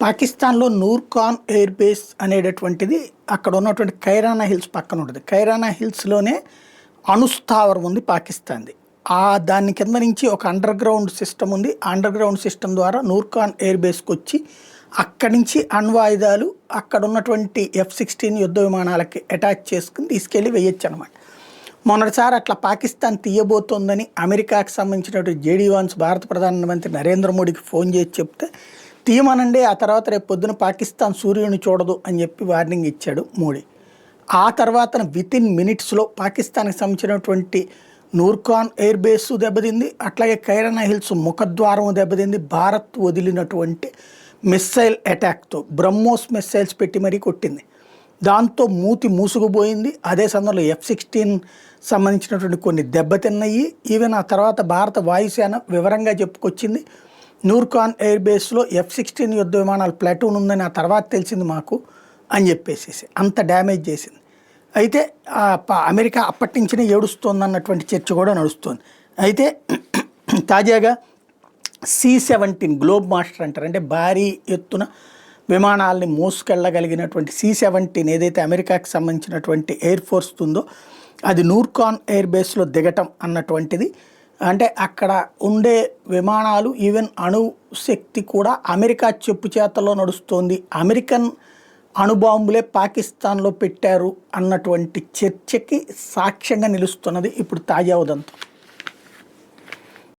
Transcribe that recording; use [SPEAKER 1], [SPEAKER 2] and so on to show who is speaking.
[SPEAKER 1] పాకిస్తాన్లో Nur Khan air base అనేటటువంటిది అక్కడ ఉన్నటువంటి కైరానా హిల్స్ పక్కన ఉంటుంది. కైరానా హిల్స్లోనే అణుస్థావరం ఉంది పాకిస్తాన్ది. దాని కింద నుంచి ఒక అండర్ గ్రౌండ్ సిస్టమ్ ఉంది. అండర్ గ్రౌండ్ సిస్టమ్ ద్వారా నూర్ఖాన్ ఎయిర్ బేస్కి వచ్చి అక్కడి నుంచి అణ్వాయుధాలు అక్కడ ఉన్నటువంటి F-16 యుద్ధ విమానాలకి అటాచ్ చేసుకుని తీసుకెళ్ళి వేయొచ్చు అనమాట. మొన్నటిసారి అట్లా పాకిస్తాన్ తీయబోతోందని అమెరికాకి సంబంధించినటువంటి జేడీ వాన్స్ భారత ప్రధానమంత్రి నరేంద్ర మోడీకి ఫోన్ చేసి చెప్తే తీయమనండి, ఆ తర్వాత రేపు పొద్దున పాకిస్తాన్ సూర్యుని చూడదు అని చెప్పి వార్నింగ్ ఇచ్చాడు మోడీ. ఆ తర్వాత వితిన్ మినిట్స్లో పాకిస్తాన్కి సంబంధించినటువంటి నూర్ఖాన్ ఎయిర్ బేస్ దెబ్బతింది, అట్లాగే కైరానా హిల్స్ ముఖద్వారం దెబ్బతింది. భారత్ వదిలినటువంటి మిస్సైల్ అటాక్తో బ్రహ్మోస్ మిస్సైల్స్ పెట్టి మరీ కొట్టింది. దాంతో మూతి మూసుకుపోయింది. అదే సమయంలో F-16 సంబంధించినటువంటి కొన్ని దెబ్బతిన్నాయి. ఈవెన్ ఆ తర్వాత భారత వాయుసేన వివరంగా చెప్పుకొచ్చింది, నూర్ఖాన్ ఎయిర్ బేస్లో F-16 యుద్ధ విమానాల ప్లాటూన్ ఉందని ఆ తర్వాత తెలిసింది మాకు అని చెప్పేసి అంత డ్యామేజ్ చేసింది. అయితే అమెరికా అప్పటి నుంచినే ఏడుస్తోంది అన్నటువంటి చర్చ కూడా నడుస్తోంది. అయితే తాజాగా C-17 గ్లోబ్ మాస్టర్ అంటారు, అంటే భారీ ఎత్తున విమానాలని మోసుకెళ్ళగలిగినటువంటి C-17 ఏదైతే అమెరికాకి సంబంధించినటువంటి ఎయిర్ ఫోర్స్ ఉందో అది నూర్ఖాన్ ఎయిర్ బేస్లో దిగటం అన్నటువంటిది. అంటే అక్కడ ఉండే విమానాలు ఈవెన్ అణుశక్తి కూడా అమెరికా చెప్పు చేతల్లో నడుస్తోంది, అమెరికన్ అణుబాంబులే పాకిస్తాన్లో పెట్టారు అన్నటువంటి చర్చకి సాక్ష్యంగా నిలుస్తున్నది ఇప్పుడు తాజా ఉదంతం.